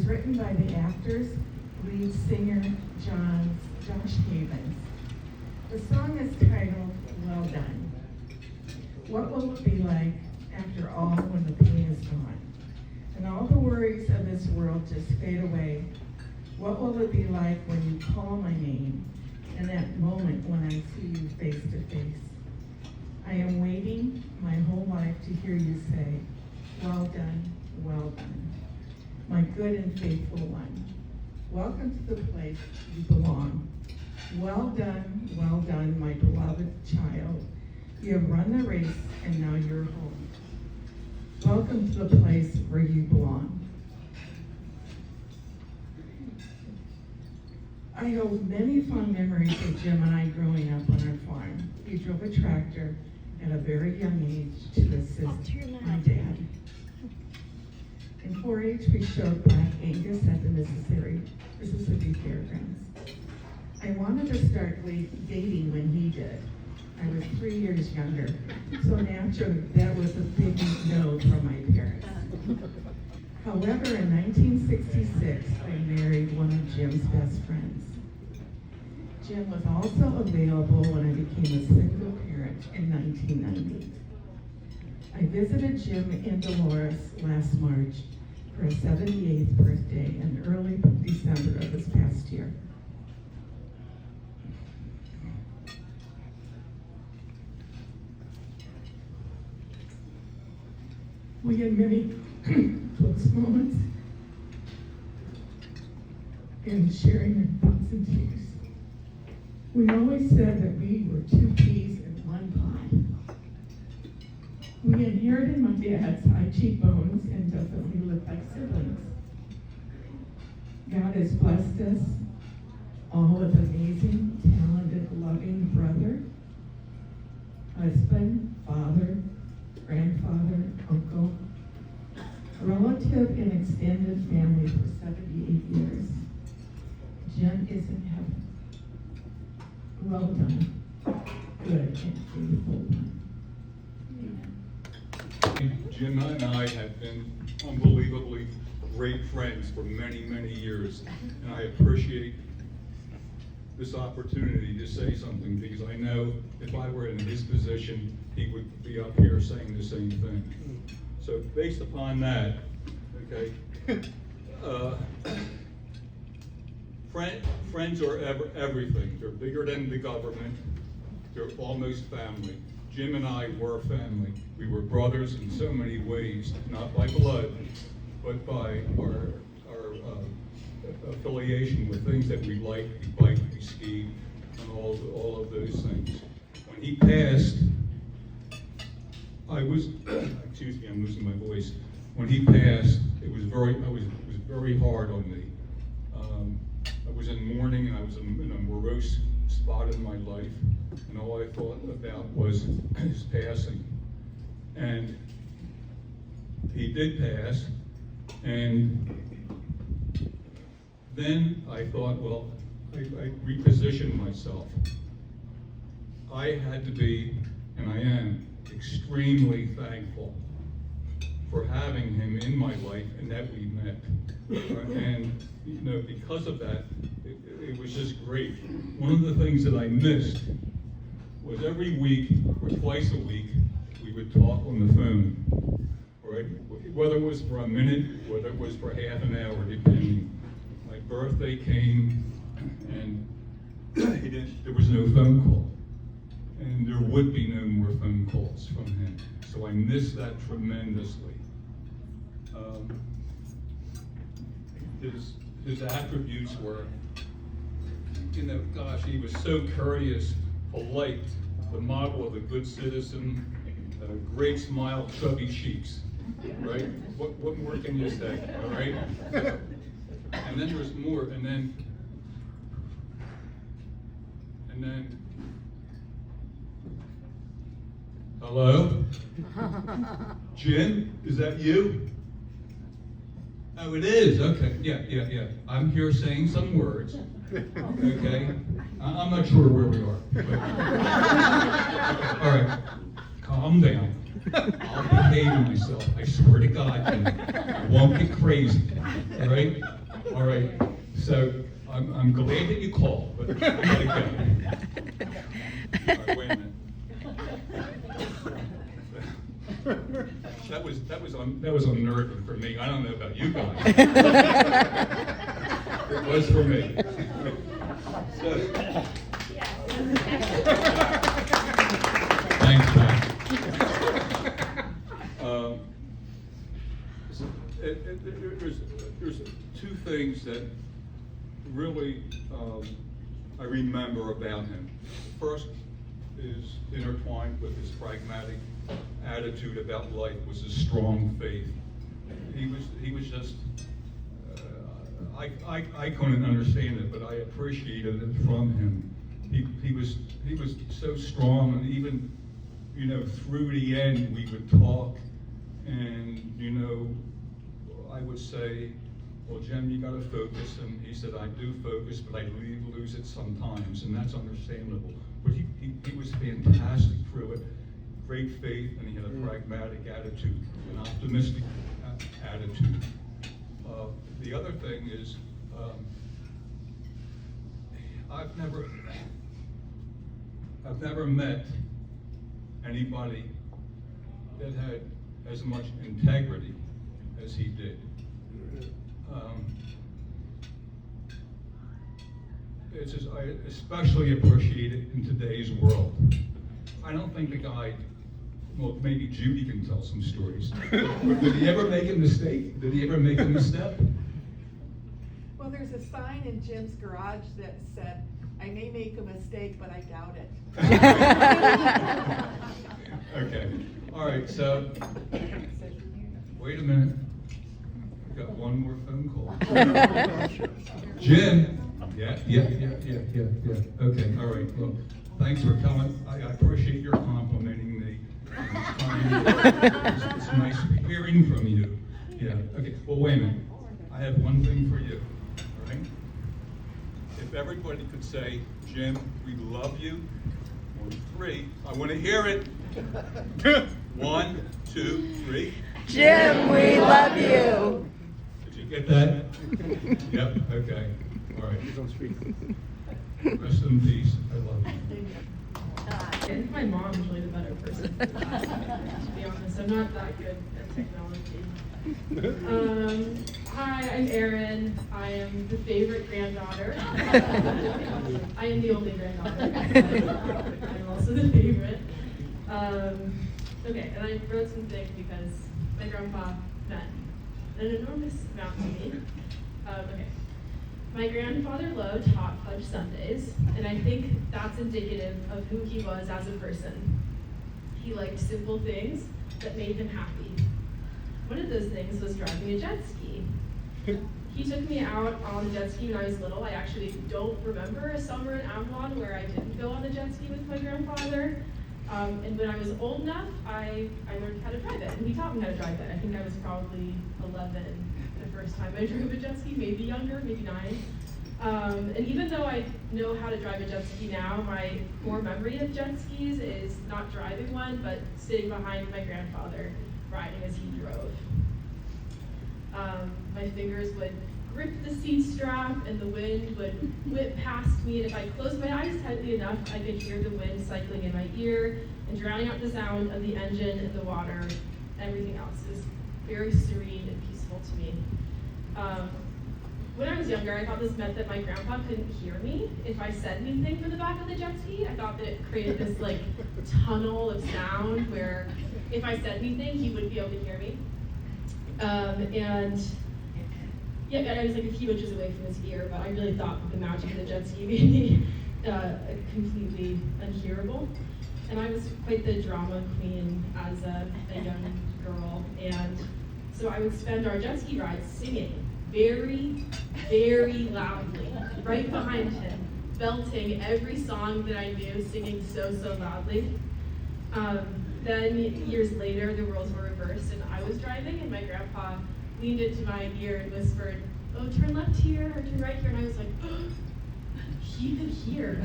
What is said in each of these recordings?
written by the actor's lead singer, Josh Havens. The song is titled, Well Done. What will it be like after all when the pain is gone and all the worries of this world just fade away? What will it be like when you call my name in that moment when I see you face to face? I am waiting my whole life to hear you say, well done, my good and faithful one. Welcome to the place you belong. Well done, my beloved child. You have run the race and now you're home. Welcome to the place where you belong. I hold many fond memories of Jim and I growing up on our farm. He drove a tractor at a very young age to assist my dad. In 4-H, we showed Black Angus at the Mississippi Fairgrounds. I wanted to start dating when he did. I was 3 years younger, so naturally that was a big no from my parents. However, in 1966, I married one of Jim's best friends. Jim was also available when I became a single parent in 1990. I visited Jim in Dolores last March for his 78th birthday in early December of this past year. We had many close moments in sharing our thoughts and tears. We always said that we were two peas in one pod. We inherited my dad's high cheekbones and definitely looked like siblings. God has blessed us all with amazing, talented, loving brother, husband, father, grandfather, uncle, relative and extended family for 78 years. Jim is in heaven. Well done, good and faithful one. Amen. Jim and I have been unbelievably great friends for many, many years, and I appreciate this opportunity to say something because I know if I were in his position, he would be up here saying the same thing. So based upon that, okay, friends are everything. They're bigger than the government. They're almost family. Jim and I were family. We were brothers in so many ways, not by blood, but by our affiliation with things that we liked, we biked, we skied, and all of those things. When he passed, I was, excuse me, I'm losing my voice. When he passed, it was very hard on me. I was in mourning and I was in a morose spot in my life, and all I thought about was his passing. And he did pass, and then I thought, well, I repositioned myself. I had to be, and I am, extremely thankful for having him in my life and that we met. And, you know, because of that, it was just great. One of the things that I missed was every week or twice a week, we would talk on the phone, right? Whether it was for a minute, whether it was for half an hour, depending. My birthday came, and there was no phone call. And there would be no more phone calls from him. So I missed that tremendously. His attributes were, you know, gosh, he was so courteous, polite, the model of a good citizen, great smile, chubby cheeks, right? What more can you say, all right? And then there's more, and then, hello? Jim, is that you? Oh, it is, okay, yeah. I'm here saying some words, okay? I'm not sure where we are. But... all right, calm down. I'll behave myself. I swear to God, I won't get crazy, all right? right, wait a minute. That was unnerving for me. I don't know about you guys. It was for me. So, thanks, Pat. There's two things that really I remember about him. The first is intertwined with his pragmatic attitude about life, was his strong faith. He was just, I couldn't understand it, but I appreciated it from him. He was so strong, and even, you know, through the end we would talk, and, you know, I would say, well, Jim, you gotta focus, and he said, I do focus, but I lose it sometimes, and that's understandable. But he was fantastic through it, great faith, and he had a pragmatic attitude, an optimistic attitude. The other thing is, I've never met anybody that had as much integrity as he did. It's just, I especially appreciate it in today's world. I don't think the guy, well, maybe Judy can tell some stories. Did he ever make a mistake? Did he ever make a misstep? Well, there's a sign in Jim's garage that said, I may make a mistake, but I doubt it. Okay, all right, so, wait a minute. We got one more phone call. Jim, yeah, okay, all right, well, thanks for coming. I appreciate your complimenting me. It's nice hearing from you. Yeah, okay, well, wait a minute. I have one thing for you, all right? If everybody could say, Jim, we love you, 1, 3, I want to hear it. 1, 2, 3. Jim, we love you. Did you get that? Yep, okay, all right. Rest in peace, I love you. I think my mom's really the better person for that, to be honest. I'm not that good at technology. Hi, I'm Erin. I am the favorite granddaughter. I am the only granddaughter. I'm also the favorite. Okay, and I wrote some things because my grandpa meant an enormous amount to me. Okay. My grandfather loved hot fudge sundaes, and I think that's indicative of who he was as a person. He liked simple things that made him happy. One of those things was driving a jet ski. He took me out on a jet ski when I was little. I actually don't remember a summer in Avalon where I didn't go on a jet ski with my grandfather. And when I was old enough, I learned how to drive it, and he taught me how to drive it. I think I was probably 11 the first time I drove a jet ski, maybe younger, maybe 9. And even though I know how to drive a jet ski now, my core memory of jet skis is not driving one, but sitting behind my grandfather, riding as he drove. My fingers would grip the seat strap, and the wind would whip past me, and if I closed my eyes tightly enough, I could hear the wind cycling in my ear and drowning out the sound of the engine and the water. Everything else is very serene and peaceful to me. When I was younger, I thought this meant that my grandpa couldn't hear me if I said anything from the back of the jet ski. I thought that it created this like tunnel of sound where if I said anything, he wouldn't be able to hear me. And yeah, I was like a few inches away from his ear, but I really thought that the magic of the jet ski made me completely unhearable. And I was quite the drama queen as a young girl, and so I would spend our jet ski rides singing very, very loudly, right behind him, belting every song that I knew, singing so loudly. Then years later, the roles were reversed, and I was driving, and my grandpa leaned into my ear and whispered, "Oh, turn left here, or turn right here," and I was like, oh, he could hear.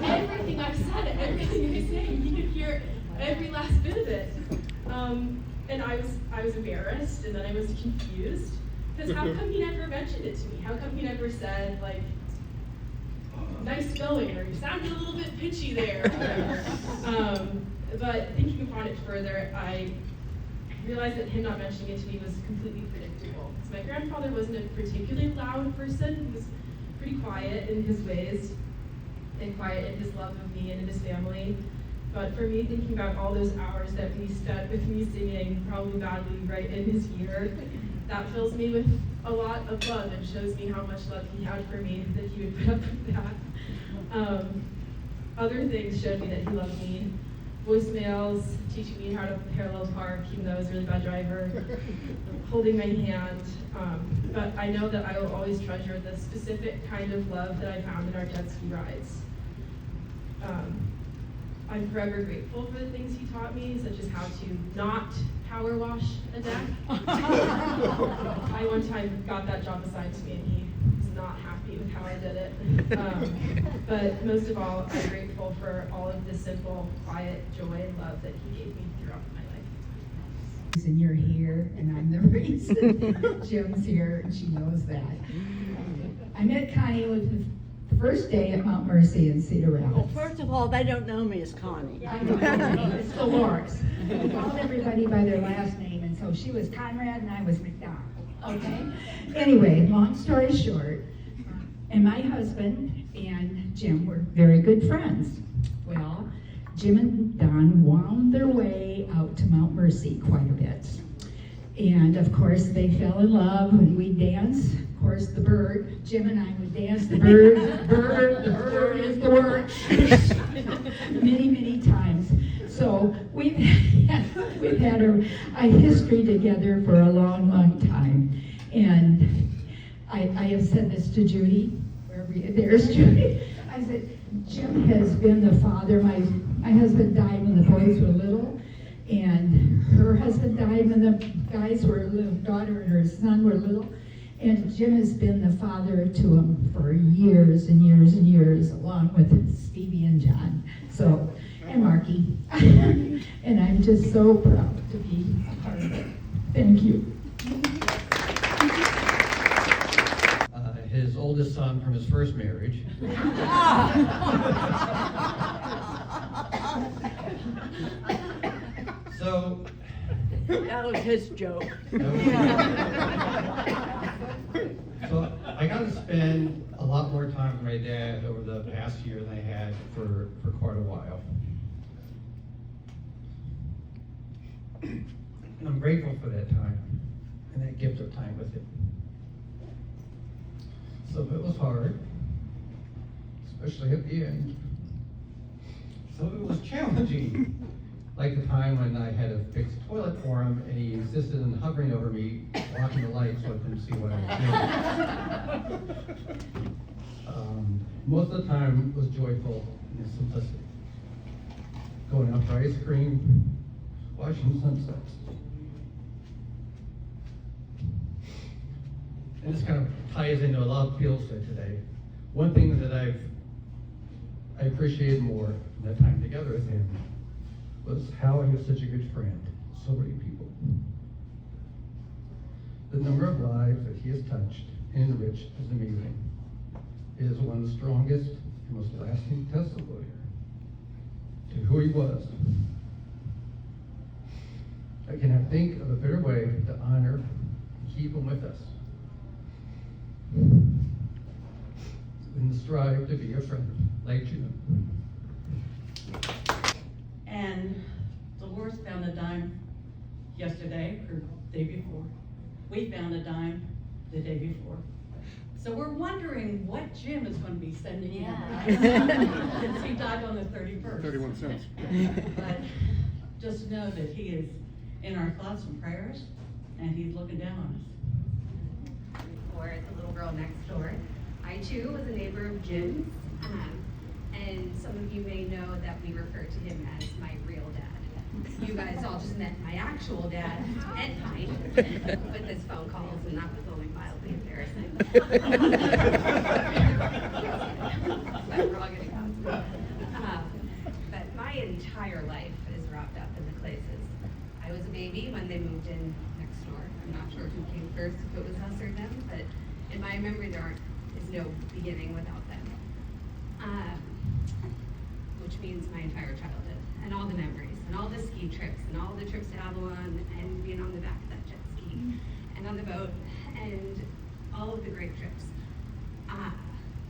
Everything I said, everything I say, he could hear every last bit of it. And I was embarrassed, and then I was confused, because how come he never mentioned it to me? How come he never said, like, nice going, or you sounded a little bit pitchy there, or whatever. But thinking upon it further, I realized that him not mentioning it to me was completely predictable. So my grandfather wasn't a particularly loud person. He was pretty quiet in his ways, and quiet in his love of me and in his family. But for me, thinking about all those hours that he spent with me singing, probably badly, right in his ear, that fills me with a lot of love and shows me how much love he had for me, that he would put up with that. Other things showed me that he loved me. Voicemails, teaching me how to parallel park, even though I was a really bad driver, holding my hand. But I know that I will always treasure the specific kind of love that I found in our jet ski rides. I'm forever grateful for the things he taught me, such as how to not power wash a deck. I one time got that job assigned to me and he was not happy with how I did it. But most of all, I'm grateful for all of the simple, quiet joy and love that he gave me throughout my life. And you're here, and I'm the reason Jim's here, and she knows that. I met Connie with the first day at Mount Mercy in Cedar Rapids. Well, first of all, they don't know me as Connie. I know, it's Dolores. We called everybody by their last name, and so she was Conrad and I was McDonald, okay? Anyway, long story short, and my husband and Jim were very good friends. Well, Jim and Don wound their way out to Mount Mercy quite a bit. And of course, they fell in love and we danced. Of course, the bird, Jim and I would dance the bird is the word, many, many times. So we've had a history together for a long, long time. And I have said this to Judy, there's Judy. I said, Jim has been the father. My husband died when the boys were little, and her husband died when the guys were little, daughter and her son were little. And Jim has been the father to them for years and years and years, along with Stevie and John. So, and Marky. And I'm just so proud to be a part of it. Thank you. His oldest son from his first marriage. So That was his joke. So I got to spend a lot more time with my dad over the past year than I had for quite a while. And I'm grateful for that time and that gift of time with him. Some of it was hard, especially at the end. Some of it was challenging, like the time when I had to fix a toilet for him and he insisted on hovering over me, watching the light so I couldn't see what I was doing. Most of the time was joyful in its simplicity. Going out for ice cream, watching sunsets. And this kind of ties into a lot of Phil's said today. One thing that I appreciated more in that time together with him was how he was such a good friend to so many people. The number of lives that he has touched and enriched is amazing. It is one of the strongest and most lasting testimony to who he was. I cannot think of a better way to honor and keep him with us and strive to be a friend like you. And Dolores found a dime yesterday, or the day before. We found a dime the day before. So we're wondering what Jim is going to be sending in. Since he died on the 31st. 31 cents. But just know that he is in our thoughts and prayers, and he's looking down on us. Or the little girl next door. I too was a neighbor of Jim's, and some of you may know that we refer to him as my real dad. You guys all just met my actual dad and mine with his phone calls, and that was only mildly embarrassing. But we're all getting past that. But my entire life is wrapped up in the Clases. I was a baby when they moved in next door. I'm not sure who came first, if it was us or them, but in my memory there is no beginning without them. which means my entire childhood, and all the memories, and all the ski trips, and all the trips to Avalon, and being on the back of that jet ski, and on the boat, and all of the great trips.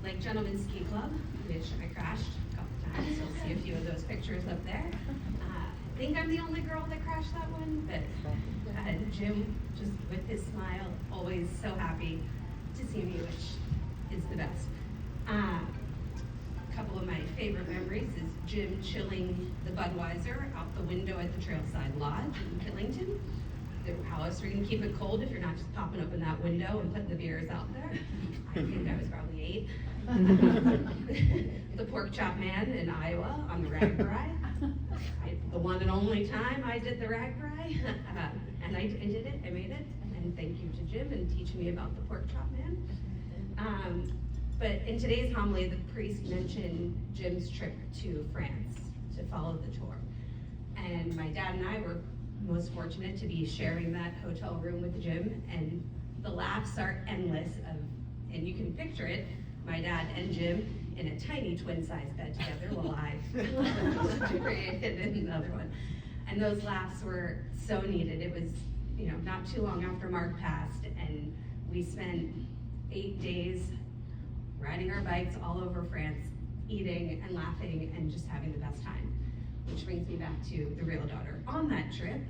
Like Gentlemen's Ski Club, which I crashed a couple times. You'll see a few of those pictures up there. I think I'm the only girl that crashed that one, but Jim, just with his smile, always so happy to see me, which is the best. A couple of my favorite memories is Jim chilling the Budweiser out the window at the Trailside Lodge in Killington. How else are you gonna keep it cold if you're not just popping open that window and putting the beers out there? I think I was probably 8. The Pork Chop Man in Iowa on the RAGBRAI. The one and only time I did the RAGBRAI. And I did it, I made it. And thank you to Jim and teaching me about the Pork Chop Man. But in today's homily, the priest mentioned Jim's trip to France to follow the tour. And my dad and I were most fortunate to be sharing that hotel room with Jim, and the laughs are endless and you can picture it, my dad and Jim in a tiny twin-size bed together while I created another one. And those laughs were so needed. It was, not too long after Mark passed, and we spent 8 days riding our bikes all over France, eating and laughing and just having the best time. Which brings me back to the real daughter. On that trip,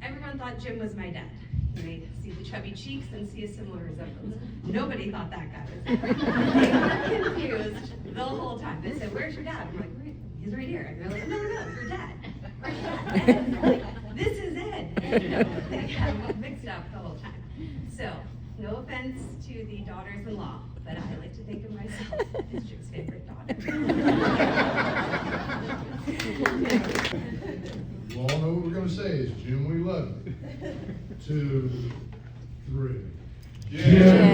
everyone thought Jim was my dad. You may see the chubby cheeks and see a similar resemblance. Nobody thought that guy was Ed. They were confused the whole time. They said, "Where's your dad?" I'm like, "He's right here." And they're like, "No, your dad. Where's your dad?" And I'm like, "This is Ed." They had it mixed up the whole time. So, no offense to the daughters-in-law, but I like to think of myself as Jim's favorite daughter. You all know what we're gonna say is, Jim, we love you. 2, 3. Jim